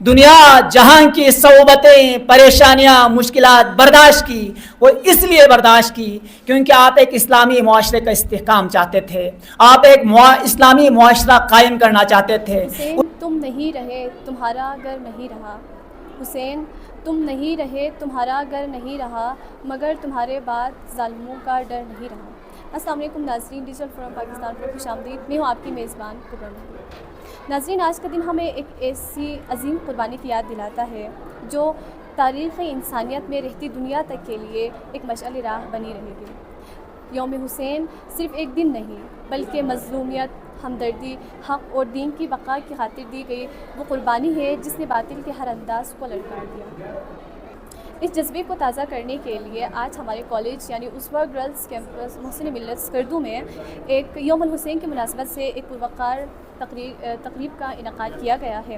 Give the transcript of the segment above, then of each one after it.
دنیا جہاں کی صعوبتیں پریشانیاں مشکلات برداشت کی، وہ اس لیے برداشت کی کیونکہ آپ ایک اسلامی معاشرے کا استحکام چاہتے تھے، آپ ایک اسلامی معاشرہ قائم کرنا چاہتے تھے۔ حسین تم نہیں رہے تمہارا گھر نہیں رہا، حسین تم نہیں رہے تمہارا گھر نہیں رہا، مگر تمہارے بعد ظالموں کا ڈر نہیں رہا۔ السلام علیکم ناظرین، ڈیجیٹل فورم پاکستان پر خوش آمدید۔ میں ہوں آپ کی میزبان قبرا۔ ناظرین، آج کا دن ہمیں ایک ایسی عظیم قربانی کی یاد دلاتا ہے جو تاریخ انسانیت میں رہتی دنیا تک کے لیے ایک مشعل راہ بنی رہے گی۔ یوم حسین صرف ایک دن نہیں بلکہ مظلومیت، ہمدردی، حق اور دین کی بقا کی خاطر دی گئی وہ قربانی ہے جس نے باطل کے ہر انداز کو للکار دیا۔ اس جذبے کو تازہ کرنے کے لیے آج ہمارے کالج یعنی اسوا گرلز کیمپس محسن ملت اسکردو میں ایک یوم الحسین کی مناسبت سے ایک پروقار تقریب کا انعقاد کیا گیا ہے۔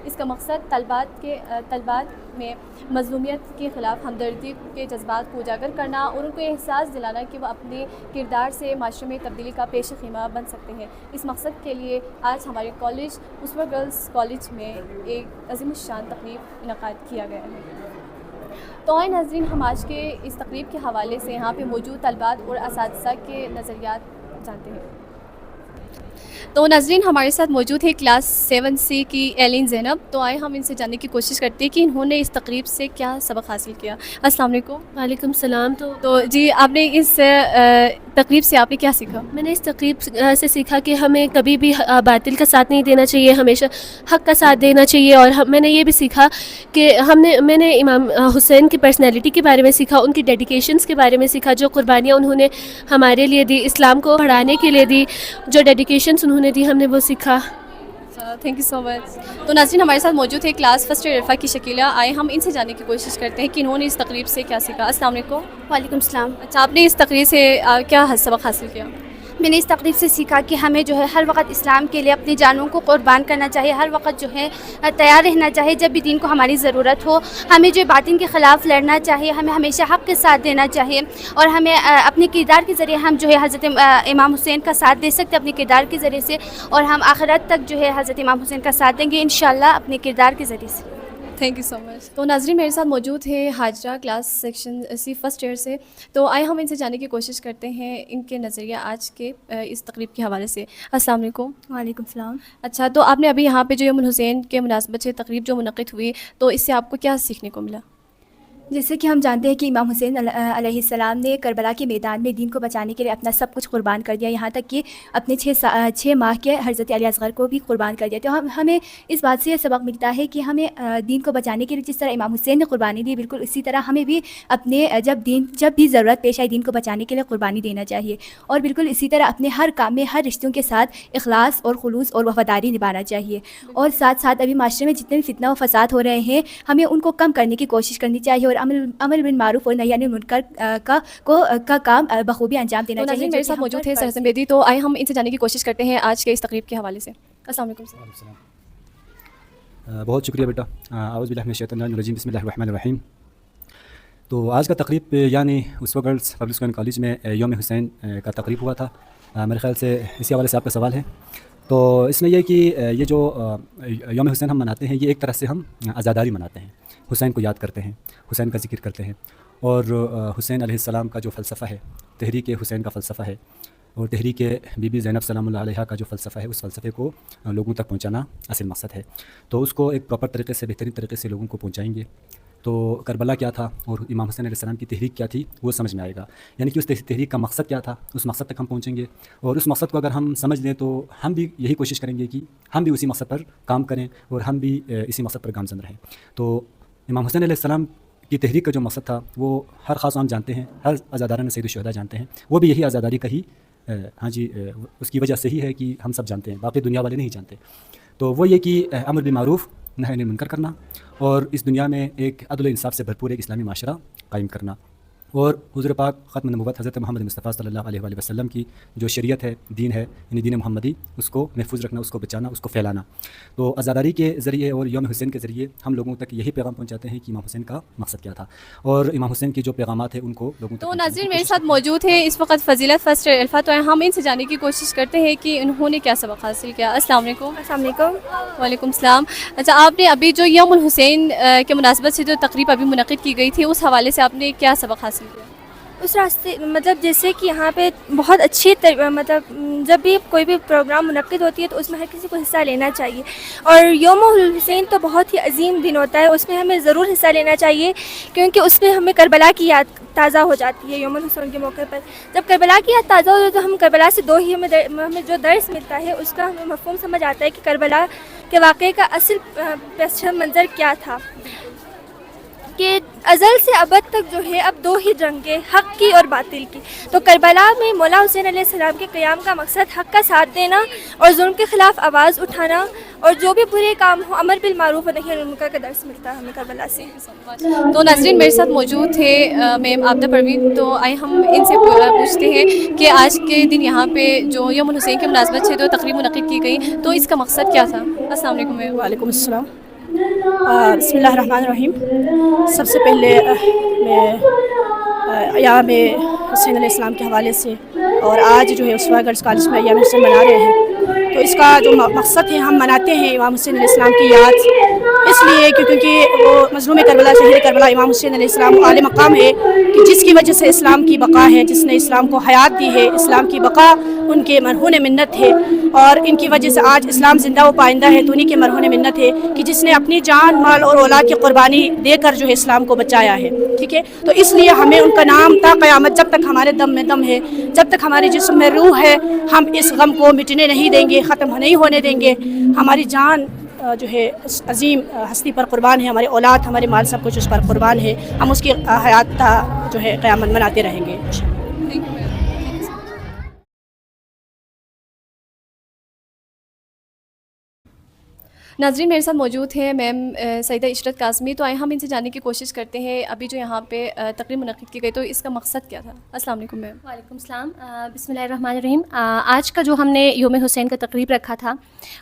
اس کا مقصد طلبات میں مظلومیت کے خلاف ہمدردی کے جذبات کو اجاگر کرنا اور ان کو احساس دلانا کہ وہ اپنے کردار سے معاشرے میں تبدیلی کا پیش خیمہ بن سکتے ہیں۔ اس مقصد کے لیے آج ہمارے کالج اسوا گرلز کالج میں ایک عظیم الشان تقریب انعقاد کیا گیا ہے۔ تو آئیں ناظرین، ہم آج کے اس تقریب کے حوالے سے یہاں پہ موجود طلبات اور اساتذہ کے نظریات جانتے ہیں۔ تو ناظرین، ہمارے ساتھ موجود ہے کلاس 7C کی ایلین زینب۔ تو آئیں ہم ان سے جاننے کی کوشش کرتے ہیں کہ انہوں نے اس تقریب سے کیا سبق حاصل کیا۔ السلام علیکم۔ وعلیکم السلام۔ تو جی، آپ نے اس تقریب سے آپ نے کیا سیکھا؟ میں نے اس تقریب سے سیکھا کہ ہمیں کبھی بھی باطل کا ساتھ نہیں دینا چاہیے، ہمیشہ حق کا ساتھ دینا چاہیے۔ اور میں نے یہ بھی سیکھا کہ میں نے امام حسین کی پرسنالٹی کے بارے میں سیکھا، ان کی ڈیڈیکیشنز کے بارے میں سیکھا، جو قربانیاں انہوں نے ہمارے لیے دی، اسلام کو بڑھانے کے لیے دی، جو ڈیڈیکیشنز انہوں نے دی، ہم نے وہ سیکھا۔ Thank you so much. تو ناظرین، ہمارے ساتھ موجود ہے کلاس فرسٹ ایئر عرفہ کی شکیلہ۔ آئے ہم ان سے جاننے کی کوشش کرتے ہیں کہ انہوں نے اس تقریب سے کیا سیکھا۔ السلام علیکم۔ وعلیکم السلام۔ اچھا، آپ نے اس تقریب سے کیا سبق حاصل کیا؟ میں نے اس تقریب سے سیکھا کہ ہمیں جو ہے ہر وقت اسلام کے لیے اپنی جانوں کو قربان کرنا چاہیے، ہر وقت جو ہے تیار رہنا چاہیے جب بھی دین کو ہماری ضرورت ہو۔ ہمیں جو باطل کے خلاف لڑنا چاہیے، ہمیں ہمیشہ حق کے ساتھ دینا چاہیے، اور ہمیں اپنے کردار کے ذریعے ہم جو ہے حضرت امام حسین کا ساتھ دے سکتے ہیں اپنے کردار کے ذریعے سے، اور ہم آخرت تک جو ہے حضرت امام حسین کا ساتھ دیں گے انشاءاللہ اپنے کردار کے ذریعے سے۔ Thank you so much. تو ناظرین، میرے ساتھ موجود ہے Hajra class section C first year سے۔ تو آئے ہم ان سے جاننے کی کوشش کرتے ہیں ان کے نظریہ آج کے اس تقریب کے حوالے سے۔ السلام علیکم۔ وعلیکم السلام۔ اچھا، تو آپ نے ابھی یہاں پہ جو یوم الحسین کے مناسبت سے تقریب جو منعقد ہوئی، تو اس سے آپ کو کیا سیکھنے کو ملا؟ جیسے کہ ہم جانتے ہیں کہ امام حسین علیہ السلام نے کربلا کے میدان میں دین کو بچانے کے لیے اپنا سب کچھ قربان کر دیا، یہاں تک کہ اپنے 6 ماہ کے حضرت علی اصغر کو بھی قربان کر دیا۔ تو ہمیں اس بات سے یہ سبق ملتا ہے کہ ہمیں دین کو بچانے کے لیے جس طرح امام حسین نے قربانی دی، بالکل اسی طرح ہمیں بھی اپنے جب بھی ضرورت پیش آئے دین کو بچانے کے لیے قربانی دینا چاہیے، اور بالکل اسی طرح اپنے ہر کام میں ہر رشتوں کے ساتھ اخلاص اور خلوص اور وفاداری نبھانا چاہیے، اور ساتھ ساتھ ابھی معاشرے میں جتنے بھی فتنہ و فساد ہو رہے ہیں ہمیں ان کو کم کرنے کی کوشش کرنی چاہیے، اور عمل معروف اور نہی عن المنکر کا کام بخوبی انجام دینا چاہیے۔ میرے ساتھ موجود ہے سرحسن بیدی۔ تو آئے ہم ان سے جاننے کی کوشش کرتے ہیں آج کے اس تقریب کے حوالے سے۔ السلام علیکم سر۔ بہت شکریہ بیٹا۔ اعوذ باللہ من الشیطان الرجیم، بسم اللہ الرحمن الرحیم۔ تو آج کا تقریب یعنی اسوا گرلز پبلک اسکول کالج میں یوم حسین کا تقریب ہوا تھا۔ میرے خیال سے اسی حوالے سے آپ کا سوال ہے۔ تو اس میں یہ کہ یہ جو یوم حسین ہم مناتے ہیں، یہ ایک طرح سے ہم عزاداری مناتے ہیں، حسین کو یاد کرتے ہیں، حسین کا ذکر کرتے ہیں، اور حسین علیہ السلام کا جو فلسفہ ہے، تحریک حسین کا فلسفہ ہے، اور تحریک بی بی زینب سلام اللہ علیہا کا جو فلسفہ ہے، اس فلسفے کو لوگوں تک پہنچانا اصل مقصد ہے۔ تو اس کو ایک پراپر طریقے سے، بہترین طریقے سے لوگوں کو پہنچائیں گے تو کربلا کیا تھا اور امام حسین علیہ السلام کی تحریک کیا تھی وہ سمجھ میں آئے گا، یعنی کہ اس تحریک کا مقصد کیا تھا، اس مقصد تک ہم پہنچیں گے، اور اس مقصد کو اگر ہم سمجھ لیں تو ہم بھی یہی کوشش کریں گے کہ ہم بھی اسی مقصد پر کام کریں اور ہم بھی اسی مقصد پر گامزن رہیں۔ تو امام حسین علیہ السلام کی تحریک کا جو مقصد تھا وہ ہر خاص عام جانتے ہیں، ہر عزاداران سید الشہداء جانتے ہیں، وہ بھی یہی عزاداری کا ہی اس کی وجہ سے ہی ہے کہ ہم سب جانتے ہیں، باقی دنیا والے نہیں جانتے۔ تو وہ یہ کہ امر بالمعروف نہی عن المنکر کرنا، اور اس دنیا میں ایک عدل و انصاف سے بھرپور ایک اسلامی معاشرہ قائم کرنا۔ اور حضور پاک ختم نبوت حضرت محمد مصطفیٰ صلی اللہ علیہ وآلہ وسلم کی جو شریعت ہے، دین ہے، یعنی دین محمدی، اس کو محفوظ رکھنا، اس کو بچانا، اس کو پھیلانا. تو عزاداری کے ذریعے اور یوم حسین کے ذریعے ہم لوگوں تک یہی پیغام پہنچاتے ہیں کہ امام حسین کا مقصد کیا تھا، اور امام حسین کی جو پیغامات ہیں ان کو لوگوں تک. تو ناظرین میرے ساتھ موجود ہیں اس وقت فضیلت فرسٹ الفا، تو ہم ان سے جاننے کی کوشش کرتے ہیں کہ انہوں نے کیا سبق حاصل کیا. السلام علیکم. السلام علیکم. وعلیکم السلام. اچھا، آپ نے ابھی جو یوم الحسین کے مناسبت سے جو تقریب ابھی منعقد کی گئی تھی، اس حوالے سے آپ نے کیا سبق حاصل کیا؟ اس راستے مطلب جیسے کہ یہاں پہ بہت اچھی مطلب جب بھی کوئی بھی پروگرام منعقد ہوتی ہے تو اس میں ہر کسی کو حصہ لینا چاہیے، اور یوم الحسین تو بہت ہی عظیم دن ہوتا ہے، اس میں ہمیں ضرور حصہ لینا چاہیے، کیونکہ اس میں ہمیں کربلا کی یاد تازہ ہو جاتی ہے. یوم الحسین کے موقع پر جب کربلا کی یاد تازہ ہو جاتی ہے تو ہم کربلا سے ہمیں جو درس ملتا ہے اس کا ہمیں مفہوم سمجھ آتا ہے کہ کربلا کے واقعے کا اصل پس منظر کیا تھا، کہ ازل سے ابد تک جو ہے اب دو ہی جنگیں، حق کی اور باطل کی. تو کربلا میں مولا حسین علیہ السلام کے قیام کا مقصد حق کا ساتھ دینا اور ظلم کے خلاف آواز اٹھانا، اور جو بھی برے کام ہوں امر بالمعروف و نہی عن المنکر کا درس ملتا ہے ہمیں کربلا سے. تو ناظرین میرے ساتھ موجود تھے میم عابدہ پروین، تو آئے ہم ان سے پوچھتے ہیں کہ آج کے دن یہاں پہ جو یوم الحسین کے مناسبت سے جو تقریب منعقد کی گئی تو اس کا مقصد کیا تھا؟ السلام علیکم میم. وعلیکم السلام. بسم اللہ الرحمن الرحیم. سب سے پہلے میں ایام حسین علیہ السلام کے حوالے سے، اور آج جو ہے اسوا گرلز کالج میں ایام حسین منا رہے ہیں، تو اس کا جو مقصد ہے، ہم مناتے ہیں امام حسین علیہ السلام کی یاد اس لیے کیونکہ وہ مظلوم کربلا، شہید کربلا امام حسین علیہ السلام عالی مقام ہے کہ جس کی وجہ سے اسلام کی بقا ہے، جس نے اسلام کو حیات دی ہے. اسلام کی بقا ان کے مرہون منت ہے، اور ان کی وجہ سے آج اسلام زندہ و پائندہ ہے. تو انہیں کے مرہون منت ہے کہ جس نے اپنی جان، مال اور اولاد کی قربانی دے کر جو ہے اسلام کو بچایا ہے. ٹھیک ہے، تو اس لیے ہمیں ان کا نام تا قیامت، جب تک ہمارے دم میں دم ہے، جب تک ہمارے جسم میں روح ہے، ہم اس غم کو مٹنے نہیں دیں گے، ختم نہیں ہونے دیں گے. ہماری جان جو ہے عظیم ہستی پر قربان ہے، ہمارے اولاد، ہمارے مال، سب کچھ اس پر قربان ہے. ہم اس کی حیات تا جو ہے قیامت مناتے رہیں گے. ناظرین میرے ساتھ موجود ہیں میم سیدہ عشرت قاسمی، تو آئے ہم ان سے جاننے کی کوشش کرتے ہیں ابھی جو یہاں پہ تقریب منعقد کی گئی تو اس کا مقصد کیا تھا؟ السلام علیکم میم. وعلیکم السلام. بسم اللہ الرحمن الرحیم. آج کا جو ہم نے یوم حسین کا تقریب رکھا تھا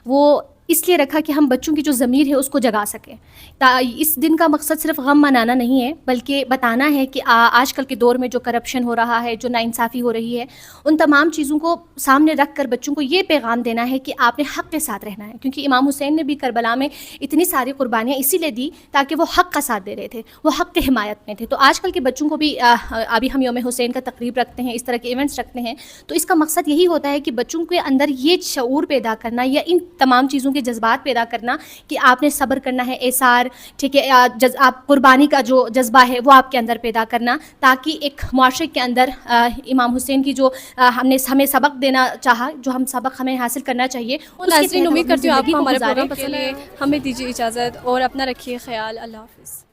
وہ اس لیے رکھا کہ ہم بچوں کی جو ضمیر ہے اس کو جگا سکیں. اس دن کا مقصد صرف غم منانا نہیں ہے، بلکہ بتانا ہے کہ آج کل کے دور میں جو کرپشن ہو رہا ہے، جو ناانصافی ہو رہی ہے، ان تمام چیزوں کو سامنے رکھ کر بچوں کو یہ پیغام دینا ہے کہ آپ نے حق کے ساتھ رہنا ہے. کیونکہ امام حسین نے بھی کربلا میں اتنی ساری قربانیاں اسی لیے دی تاکہ وہ حق کا ساتھ دے رہے تھے، وہ حق کے حمایت میں تھے. تو آج کل کے بچوں کو بھی ابھی ہم یوم حسین کا تقریب رکھتے ہیں، اس طرح کے ایونٹس رکھتے ہیں، تو اس کا مقصد یہی ہوتا ہے کہ بچوں کے اندر یہ شعور پیدا کرنا یا ان تمام چیزوں کے جذبات پیدا کرنا کہ آپ نے صبر کرنا ہے، ایثار، ٹھیک ہے، آپ قربانی کا جو جذبہ ہے وہ آپ کے اندر پیدا کرنا، تاکہ ایک معاشرے کے اندر امام حسین کی جو ہمیں سبق دینا چاہا، جو ہم سبق ہمیں حاصل کرنا چاہیے. ناظرین امید کرتی ہوں آپ کو ہمارے پروگرام پسند ہے. ہمیں دیجیے اجازت اور اپنا رکھیے خیال. اللہ حافظ.